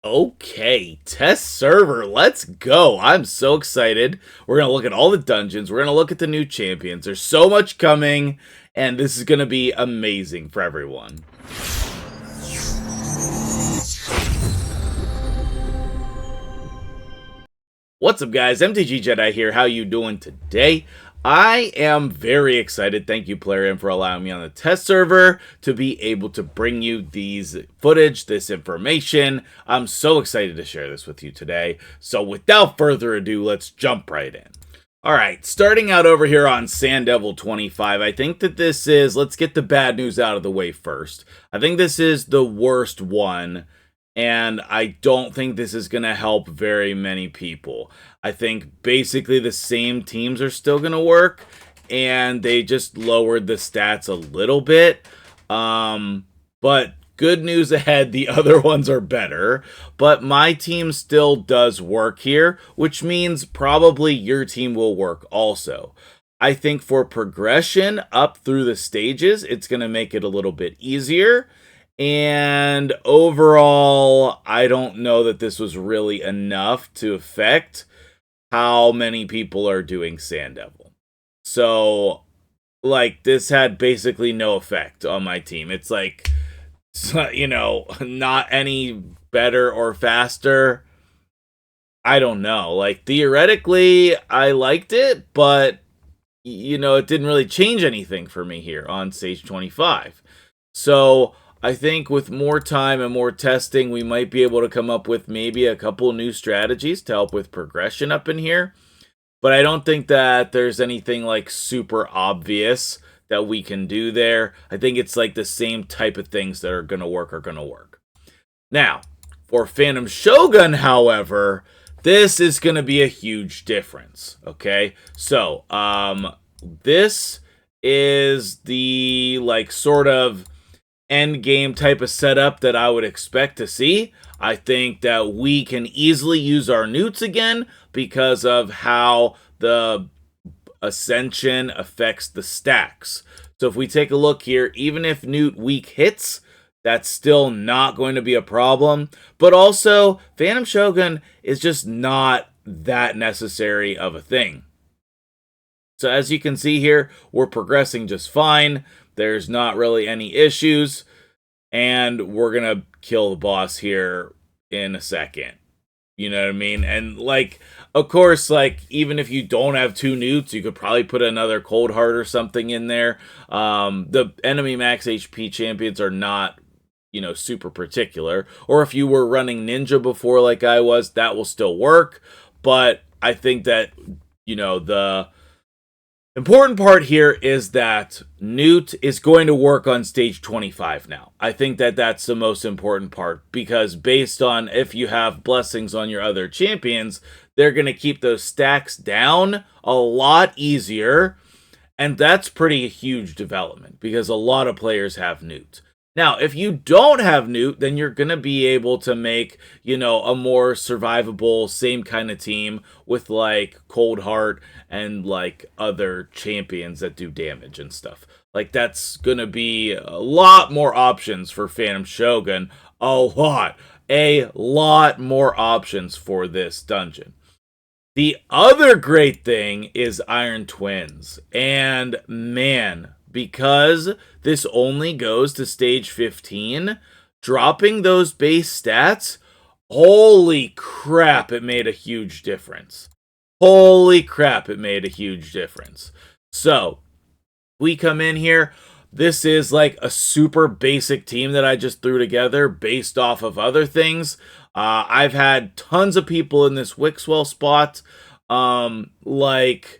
Okay, test server, let's go. I'm so excited. We're going to look at all the dungeons. We're going to look at the new champions. There's so much coming, and this is going to be amazing for everyone. What's up, guys? MtgJedi here. How you doing today? I am very excited. Thank you, PlayerM, for allowing me on the test server to be able to bring you these footage, this information. I'm so excited to share this with you today. So without further ado, let's jump right in. All right, starting out over here on Sand Devil 25, I think that this is, let's get the bad news out of the way first. I think this is the worst one, and I don't think this is going to help very many people. I think basically the same teams are still going to work, and they just lowered the stats a little bit. But good news ahead, the other ones are better. But my team still does work here, which means probably your team will work also. I think for progression up through the stages, it's going to make it a little bit easier. And overall, I don't know that this was really enough to affect how many people are doing Sand Devil. So, like, this had basically no effect on my team. It's like, you know, not any better or faster. I don't know. Like, theoretically, I liked it, but, you know, it didn't really change anything for me here on stage 25. So I think with more time and more testing, we might be able to come up with maybe a couple new strategies to help with progression up in here. But I don't think that there's anything like super obvious that we can do there. I think it's like the same type of things that are going to work. Now, for Phantom Shogun, however, this is going to be a huge difference. Okay, so this is the like sort of end game type of setup that I would expect to see. I think that we can easily use our newts again because of how the ascension affects the stacks. So if we take a look here, even if newt weak hits, that's still not going to be a problem. But also, Phantom Shogun is just not that necessary of a thing. So as you can see here, we're progressing just fine. There's not really any issues, and we're going to kill the boss here in a second. You know what I mean? And, like, of course, like, even if you don't have two newts, you could probably put another Cold Heart or something in there. The enemy max HP champions are not, you know, super particular. Or if you were running Ninja before like I was, that will still work. But I think that, you know, the important part here is that Newt is going to work on stage 25 now. I think that that's the most important part, because based on if you have blessings on your other champions, they're going to keep those stacks down a lot easier, and that's pretty huge development because a lot of players have Newt. Now, if you don't have Newt, then you're going to be able to make, you know, a more survivable, same kind of team with, like, Cold Heart and, like, other champions that do damage and stuff. Like, that's going to be a lot more options for Phantom Shogun. A lot more options for this dungeon. The other great thing is Iron Twins. And, man, because this only goes to stage 15, dropping those base stats, holy crap, it made a huge difference. Holy crap, it made a huge difference. So, we come in here. This is like a super basic team that I just threw together based off of other things. I've had tons of people in this Wixwell spot, like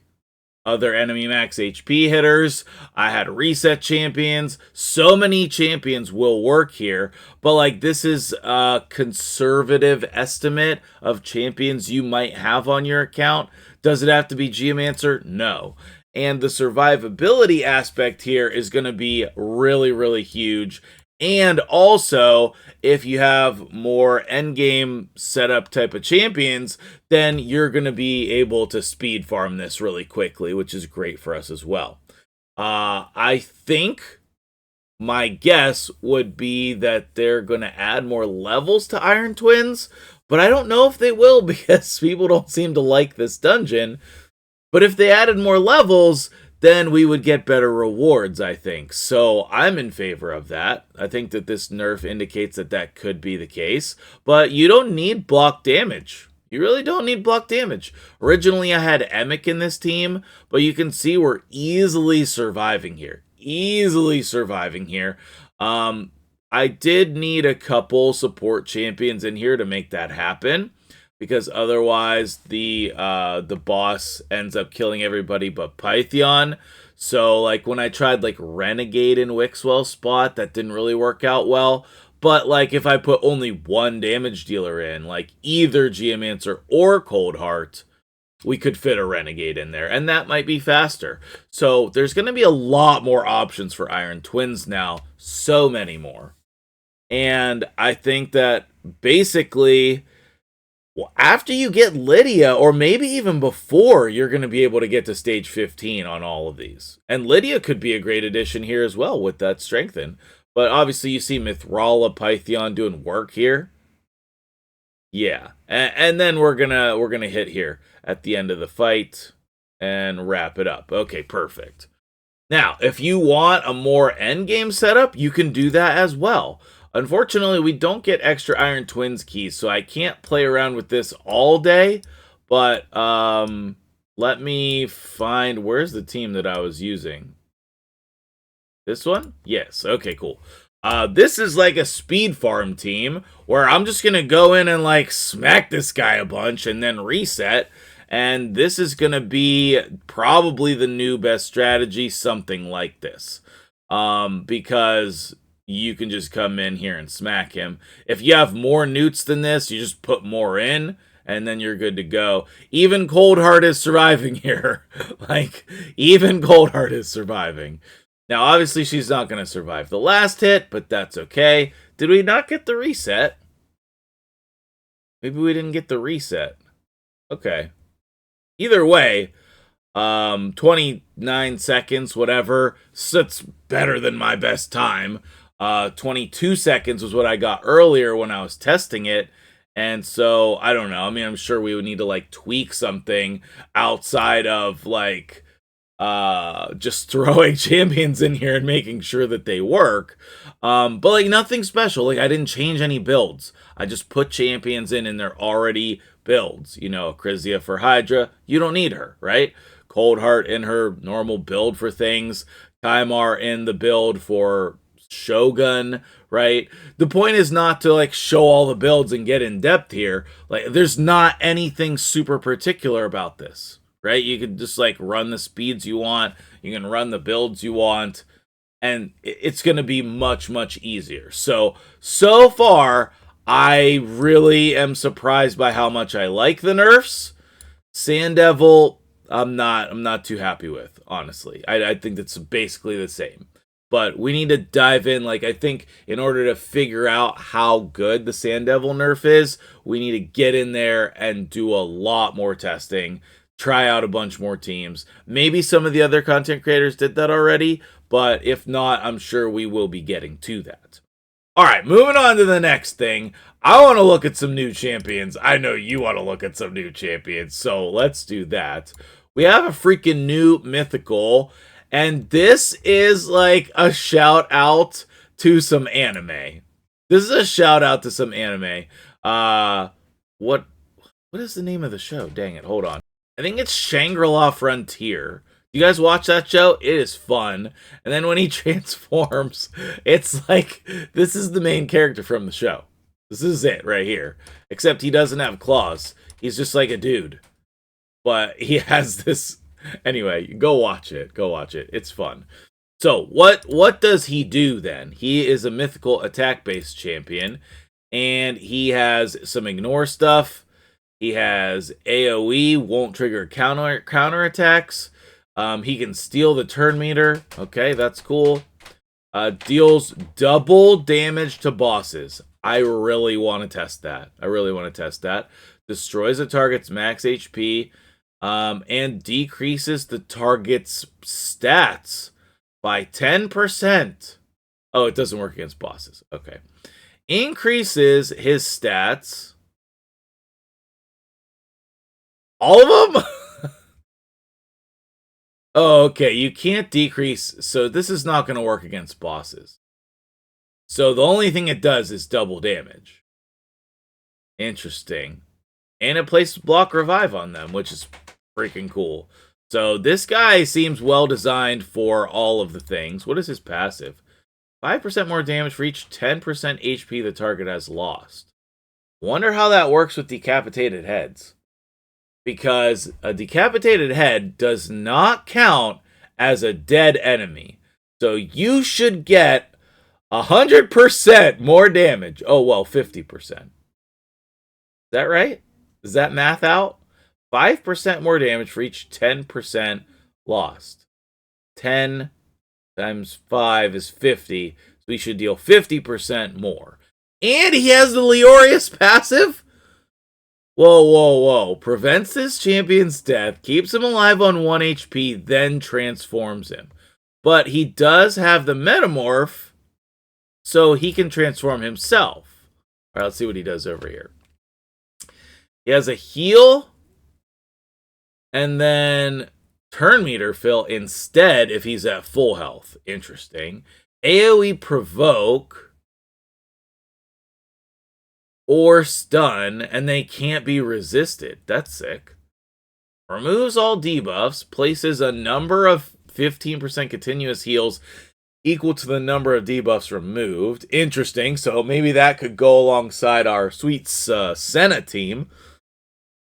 other enemy max HP hitters. I had reset champions. So many champions will work here, but like this is a conservative estimate of champions you might have on your account. Does it have to be Geomancer? No. And the survivability aspect here is going to be really, really huge. And also, if you have more endgame setup type of champions, then you're going to be able to speed farm this really quickly, which is great for us as well. I think my guess would be that they're going to add more levels to Iron Twins, but I don't know if they will because people don't seem to like this dungeon. But if they added more levels, then we would get better rewards, I think. So I'm in favor of that. I think that this nerf indicates that that could be the case. But you don't need block damage. You really don't need block damage. Originally, I had Emic in this team, but you can see we're easily surviving here. Easily surviving here. I did need a couple support champions in here to make that happen, because otherwise the boss ends up killing everybody but Pythion. So like when I tried like Renegade in Wixwell's spot, that didn't really work out well. But like if I put only one damage dealer in, like either Geomancer or Coldheart, we could fit a Renegade in there, and that might be faster. So there's going to be a lot more options for Iron Twins now. So many more. And I think that basically, well, after you get Lydia, or maybe even before, you're going to be able to get to stage 15 on all of these. And Lydia could be a great addition here as well with that strengthen. But obviously you see Mithrala, Pythion doing work here. Yeah. And then we're gonna hit here at the end of the fight and wrap it up. Okay, perfect. Now, if you want a more endgame setup, you can do that as well. Unfortunately, we don't get extra Iron Twins keys, so I can't play around with this all day. But let me find, where's the team that I was using? This one? Yes. Okay, cool. This is like a speed farm team where I'm just going to go in and like smack this guy a bunch and then reset. And this is going to be probably the new best strategy, something like this. Because you can just come in here and smack him. If you have more newts than this, you just put more in, and then you're good to go. Even Coldheart is surviving here. Like, even Coldheart is surviving. Now, obviously, she's not going to survive the last hit, but that's okay. Did we not get the reset? Maybe we didn't get the reset. Okay. Either way, 29 seconds, whatever. So it's better than my best time. 22 seconds was what I got earlier when I was testing it. And so, I don't know. I mean, I'm sure we would need to, like, tweak something outside of, like, just throwing champions in here and making sure that they work. But, like, nothing special. Like, I didn't change any builds. I just put champions in and they're already builds. You know, Chrysia for Hydra, you don't need her, right? Coldheart in her normal build for things. Kymar in the build for Shogun, right? The point is not to like show all the builds and get in depth here. Like, there's not anything super particular about this, right? You can just like run the speeds you want. You can run the builds you want, and it's going to be much, much easier. So far, I really am surprised by how much I like the nerfs. Sand Devil, I'm not too happy with, honestly. I think that's basically the same. But we need to dive in. Like, I think in order to figure out how good the Sand Devil nerf is, we need to get in there and do a lot more testing, try out a bunch more teams. Maybe some of the other content creators did that already, but if not, I'm sure we will be getting to that. All right, moving on to the next thing. I want to look at some new champions. I know you want to look at some new champions, so let's do that. We have a freaking new mythical, and this is like a shout out to some anime. This is a shout out to some anime. What is the name of the show? Dang it, hold on. I think it's Shangri-La Frontier. You guys watch that show? It is fun. And then when he transforms, it's like, this is the main character from the show. This is it right here. Except he doesn't have claws. He's just like a dude. But he has this. Anyway, go watch it. Go watch it. It's fun. So, what does he do then? He is a mythical attack-based champion. And he has some ignore stuff. He has AoE, won't trigger counter attacks. He can steal the turn meter. Okay, that's cool. Deals double damage to bosses. I really want to test that. Destroys a target's max HP. And decreases the target's stats by 10%. Oh, it doesn't work against bosses. Okay. Increases his stats. All of them? Oh, okay. You can't decrease. So this is not going to work against bosses. So the only thing it does is double damage. Interesting. And it places block revive on them, which is freaking cool. So this guy seems well designed for all of the things. What is his passive? 5% more damage for each 10% HP the target has lost. Wonder how that works with decapitated heads. Because a decapitated head does not count as a dead enemy. So you should get 100% more damage. Oh, well, 50%. Is that right? Does that math out? 5% more damage for each 10% lost. 10 times 5 is 50. So we should deal 50% more. And he has the Leorius passive? Whoa, whoa, whoa. Prevents this champion's death, keeps him alive on 1 HP, then transforms him. But he does have the Metamorph, so he can transform himself. Alright, let's see what he does over here. He has a heal, and then turn meter fill instead if he's at full health. Interesting. AoE provoke or stun, and they can't be resisted. That's sick. Removes all debuffs, places a number of 15% continuous heals equal to the number of debuffs removed. Interesting, so maybe that could go alongside our sweet Senna team.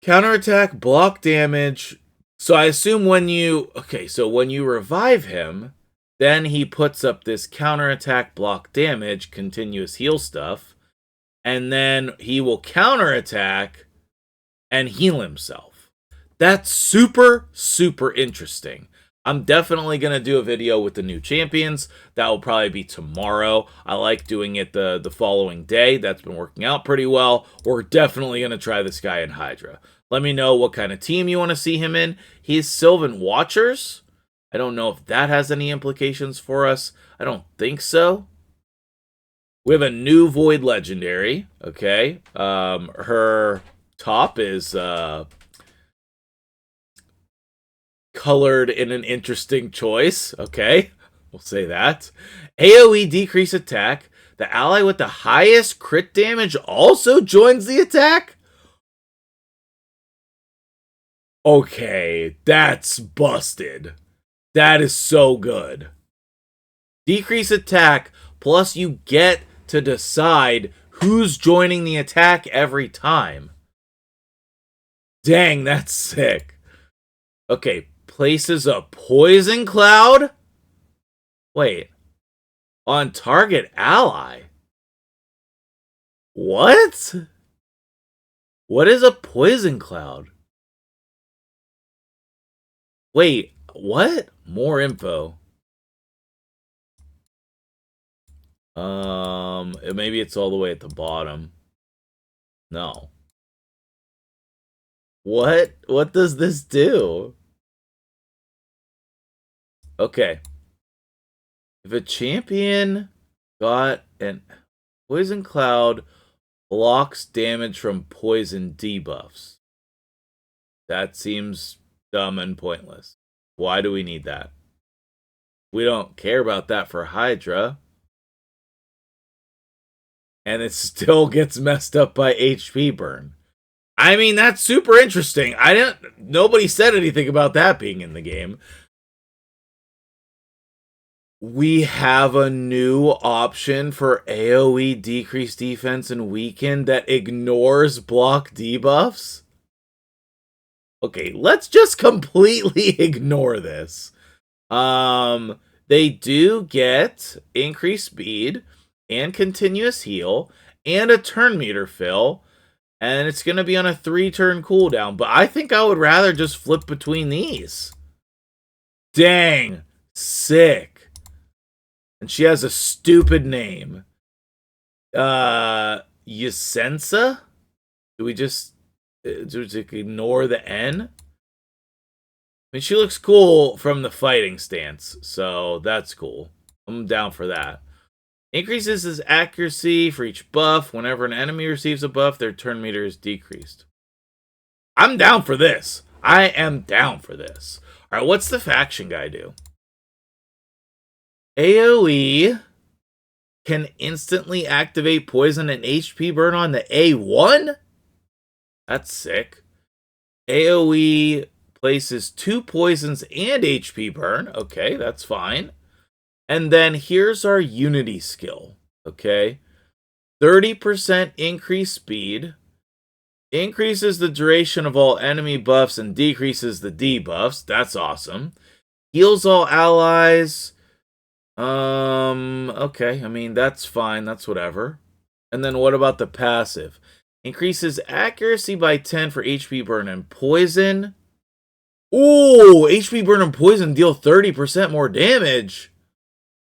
Counterattack, block damage. So I assume when you... Okay, so when you revive him, then he puts up this counterattack, block damage, continuous heal stuff. And then he will counterattack and heal himself. That's super, super interesting. I'm definitely going to do a video with the new champions. That will probably be tomorrow. I like doing it the following day. That's been working out pretty well. We're definitely going to try this guy in Hydra. Let me know what kind of team you want to see him in. He's Sylvan Watchers. I don't know if that has any implications for us. I don't think so. We have a new Void Legendary. Okay. Her top is... colored in an interesting choice. Okay, we'll say that. AoE decrease attack. The ally with the highest crit damage also joins the attack? Okay, that's busted. That is so good. Decrease attack, plus you get to decide who's joining the attack every time. Dang, that's sick. Okay, places a poison cloud? Wait. On target ally? What? What is a poison cloud? Wait, what? More info. Maybe it's all the way at the bottom. No. What? What does this do? Okay. If a champion got an poison cloud, blocks damage from poison debuffs. That seems dumb and pointless. Why do we need that? We don't care about that for Hydra. And it still gets messed up by HP burn. I mean, that's super interesting. Nobody said anything about that being in the game. We have a new option for AoE decreased defense and weaken that ignores block debuffs. Okay, let's just completely ignore this. They do get increased speed and continuous heal and a turn meter fill, and it's going to be on a 3-turn cooldown, but I think I would rather just flip between these. Dang, sick. And she has a stupid name. Yasensa? Do we just ignore the N? I mean, she looks cool from the fighting stance, so that's cool. I'm down for that. Increases his accuracy for each buff. Whenever an enemy receives a buff, their turn meter is decreased. I'm down for this. I am down for this. All right, what's the faction guy do? AoE can instantly activate poison and HP burn on the A1? That's sick. AoE places 2 poisons and HP burn. Okay, that's fine. And then here's our Unity skill. Okay. 30% increased speed. Increases the duration of all enemy buffs and decreases the debuffs. That's awesome. Heals all allies. Okay. I mean, that's fine. That's whatever. And then what about the passive? Increases accuracy by 10 for HP burn and poison. Ooh, HP burn and poison deal 30% more damage.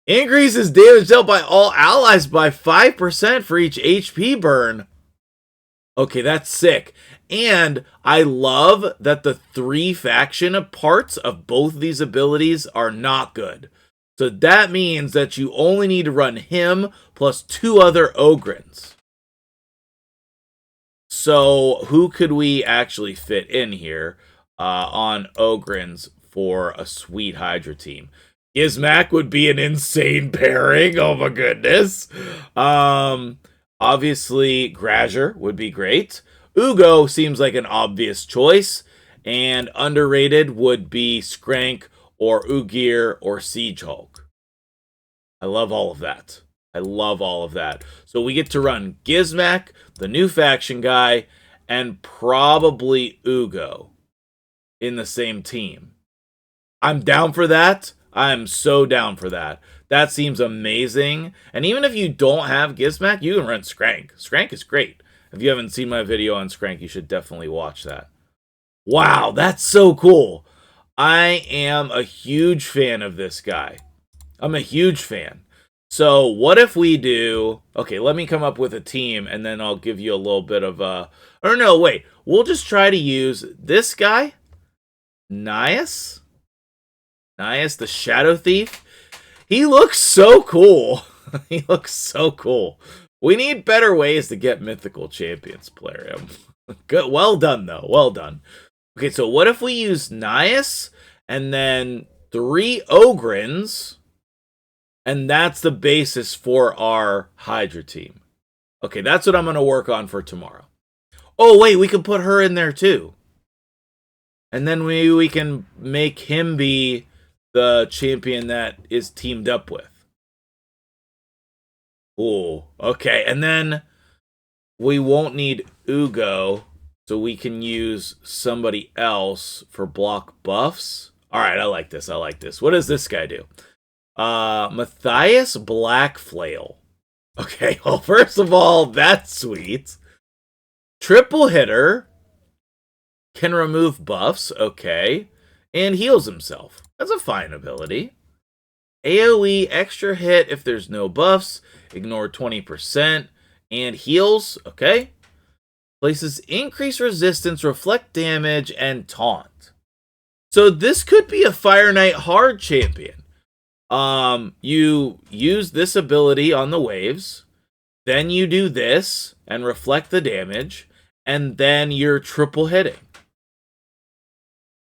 Increases damage dealt by all allies by 5% for each HP burn. Okay, that's sick. And I love that the 3 faction parts of both of these abilities are not good. So that means that you only need to run him plus 2 other Ogrins. So who could we actually fit in here on Ogrins for a sweet Hydra team? Gizmak would be an insane pairing. Oh my goodness. Obviously, Grazer would be great. Ugo seems like an obvious choice. And underrated would be Skrank or Ugir or Siege Hulk. I love all of that. I love all of that. So we get to run Gizmak, the new faction guy, and probably Ugo in the same team. I'm down for that. I'm so down for that. That seems amazing. And even if you don't have Gizmak, you can run Skrank. Skrank is great. If you haven't seen my video on Skrank, you should definitely watch that. Wow, that's so cool. I am a huge fan of this guy. I'm a huge fan. So what if we do... Okay, let me come up with a team, and then I'll give you a little bit of a... Or no, wait. We'll just try to use this guy. Nias, the Shadow Thief. He looks so cool. He looks so cool. We need better ways to get mythical champions, player. Good. Well done, though. Well done. Okay, so what if we use Nias and then 3 Ogrins, and that's the basis for our Hydra team. Okay, that's what I'm going to work on for tomorrow. Oh, wait, we can put her in there, too. And then we can make him be the champion that is teamed up with. Ooh, okay. And then we won't need Ugo, so we can use somebody else for block buffs. All right, I like this. I like this. What does this guy do? Matthias Blackflail. Okay, well, first of all, that's sweet. Triple hitter. Can remove buffs, okay. And heals himself. That's a fine ability. AoE, extra hit if there's no buffs. Ignore 20%. And heals, okay. Places increased resistance, reflect damage, and taunt. So this could be a Fire Knight hard champion. You use this ability on the waves. Then you do this and reflect the damage. And then you're triple hitting.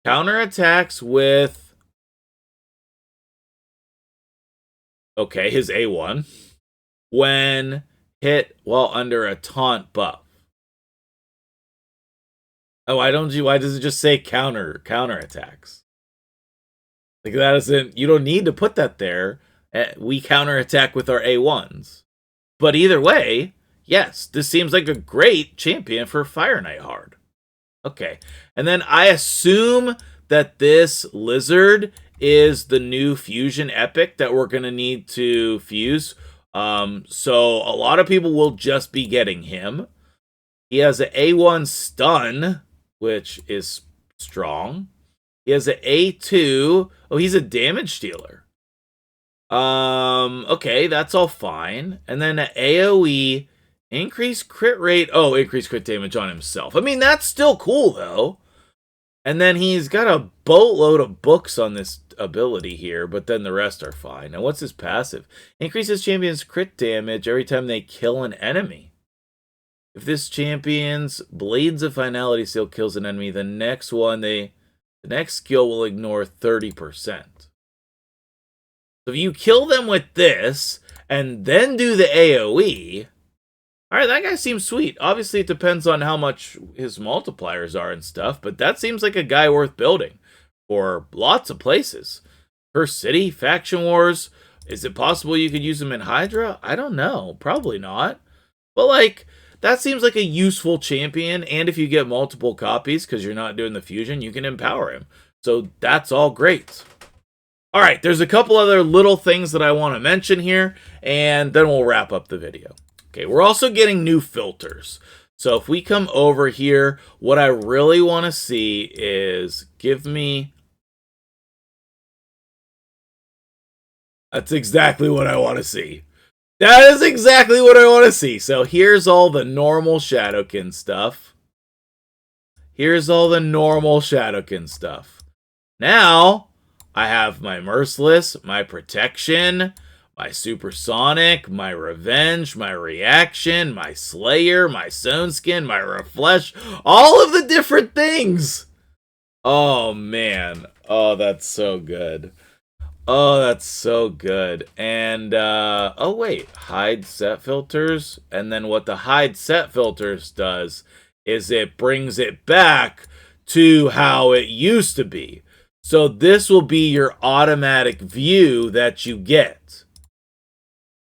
Counterattacks with... Okay, his A1. When hit while under a taunt buff. Oh, why does it just say counterattacks? Like that isn't... You don't need to put that there. We counterattack with our A1s. But either way, yes, this seems like a great champion for Fire Knight hard. Okay, and then I assume that this lizard is the new fusion epic that we're going to need to fuse. So a lot of people will just be getting him. He has an A1 stun, which is strong. He has an A2. Oh, he's a damage dealer. Okay, that's all fine. And then an AoE... Increase crit rate. Oh, increase crit damage on himself. I mean, that's still cool, though. And then he's got a boatload of books on this ability here, but then the rest are fine. Now, what's his passive? Increases champions' crit damage every time they kill an enemy. If this champion's Blades of Finality Seal kills an enemy, the next skill will ignore 30%. So if you kill them with this, and then do the AoE, alright, that guy seems sweet. Obviously, it depends on how much his multipliers are and stuff, but that seems like a guy worth building for lots of places. First City, Faction Wars. Is it possible you could use him in Hydra? I don't know. Probably not. But, like, that seems like a useful champion, and if you get multiple copies because you're not doing the fusion, you can empower him. So that's all great. Alright, there's a couple other little things that I want to mention here, and then we'll wrap up the video. Okay, we're also getting new filters. So if we come over here, what I really want to see is give me... That's exactly what I want to see. That is exactly what I want to see. So here's all the normal Shadowkin stuff. Here's all the normal Shadowkin stuff. Now, I have my Merciless, my Protection, my Supersonic, my Revenge, my Reaction, my Slayer, my Skin, my Refresh, all of the different things. Oh, man. Oh, that's so good. Oh, that's so good. And, oh, wait. Hide set filters. And then what the hide set filters does is it brings it back to how it used to be. So this will be your automatic view that you get.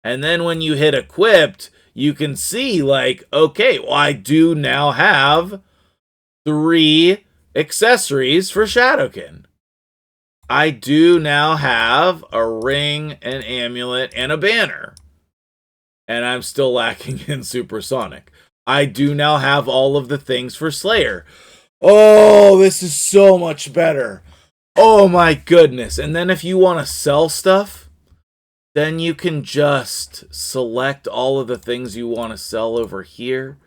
And then when you hit equipped, you can see like, okay, well, I do now have 3 accessories for Shadowkin. I do now have a ring, an amulet, and a banner. And I'm still lacking in Supersonic. I do now have all of the things for Slayer. Oh, this is so much better. Oh my goodness. And then if you want to sell stuff, then you can just select all of the things you want to sell over here.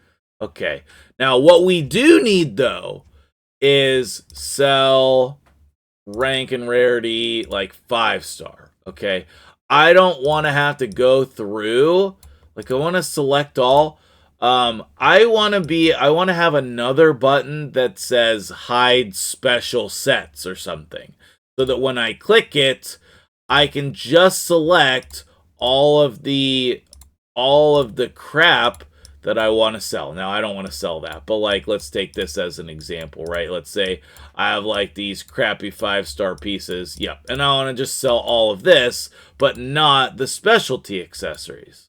Okay. Now, what we do need, though, is sell rank and rarity like 5-star. Okay. I don't want to have to go through. Like, I want to select all. I want to have another button that says hide special sets or something, so that when I click it, I can just select all of the crap that I want to sell. Now, I don't want to sell that, but like, let's take this as an example, right? Let's say I have like these crappy 5-star pieces. Yep. And I want to just sell all of this, but not the specialty accessories.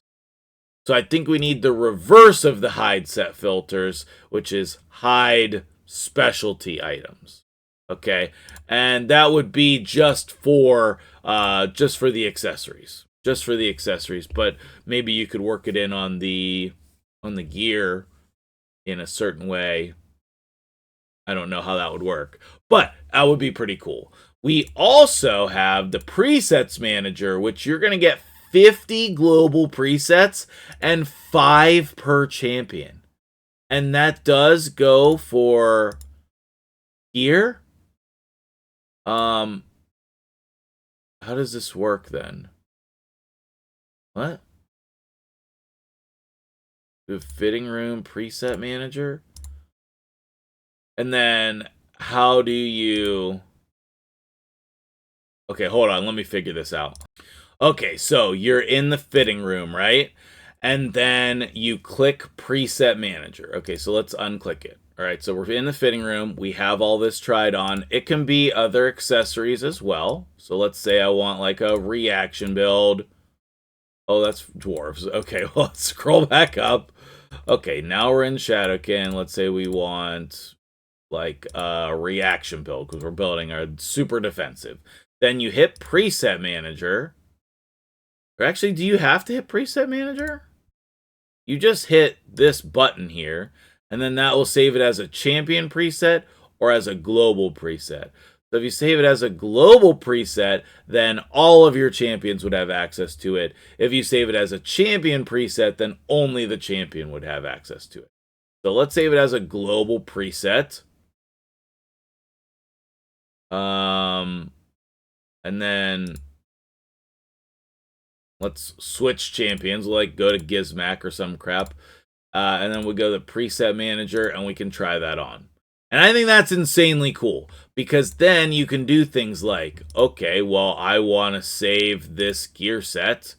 So I think we need the reverse of the hide set filters, which is hide specialty items. Okay, and that would be just for the accessories, But maybe you could work it in on the gear in a certain way. I don't know how that would work, but that would be pretty cool. We also have the presets manager, which you're gonna get 50 global presets and 5 per champion. And that does go for gear. How does this work then? What? The fitting room preset manager? And then how do you... Okay, hold on, let me figure this out. Okay, so you're in the fitting room, right? And then you click Preset Manager. Okay, so let's unclick it. All right, so we're in the fitting room. We have all this tried on. It can be other accessories as well. So let's say I want like a reaction build. Oh, that's dwarves. Okay, well, let's scroll back up. Okay, now we're in Shadowkin. Let's say we want like a reaction build because we're building our super defensive. Then you hit Preset Manager. Or actually, do you have to hit Preset Manager? You just hit this button here, and then that will save it as a champion preset or as a global preset. So if you save it as a global preset, then all of your champions would have access to it. If you save it as a champion preset, then only the champion would have access to it. So let's save it as a global preset. And then let's switch champions, like go to Gizmac or some crap. And then we go to preset manager and we can try that on. And I think that's insanely cool because then you can do things like, okay, well, I want to save this gear set.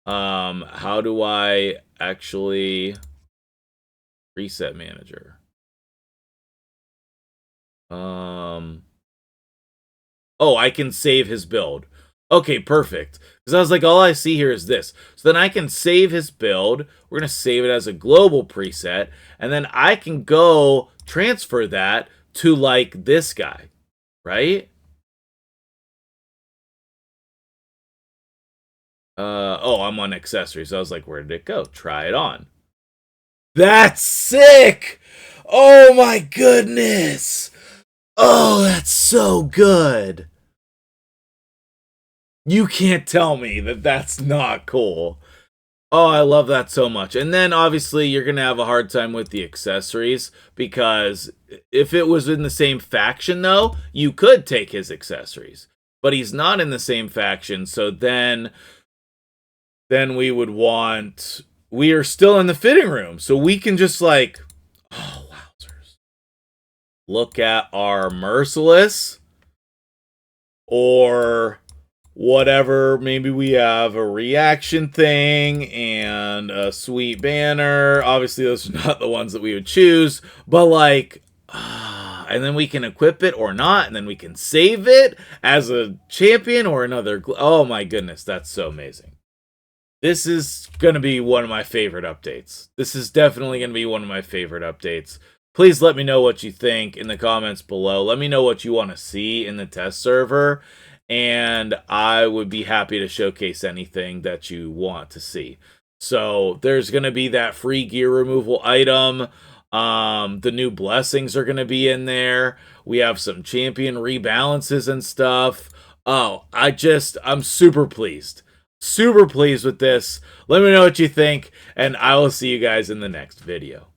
How do I actually preset manager? Oh, I can save his build. Okay, perfect. Because I was like, all I see here is this. So then I can save his build. We're going to save it as a global preset. And then I can go transfer that to, like, this guy. Right? Oh, I'm on accessory. So I was like, where did it go? Try it on. That's sick! Oh, my goodness! Oh, that's so good! You can't tell me that that's not cool. Oh, I love that so much. And then obviously you're going to have a hard time with the accessories because if it was in the same faction though, you could take his accessories. But he's not in the same faction, so then we would want, we are still in the fitting room. So we can just like, oh, wowzers. Look at our Merciless or whatever, maybe we have a reaction thing and a sweet banner. Obviously, those are not the ones that we would choose, but like, and then we can equip it or not, and then we can save it as a champion or another. Oh my goodness, that's so amazing. This is going to be one of my favorite updates. This is definitely going to be one of my favorite updates. Please let me know what you think in the comments below. Let me know what you want to see in the test server. And I would be happy to showcase anything that you want to see. So there's going to be that free gear removal item. The new blessings are going to be in there. We have some champion rebalances and stuff. Oh, I'm super pleased. Super pleased with this. Let me know what you think, and I will see you guys in the next video.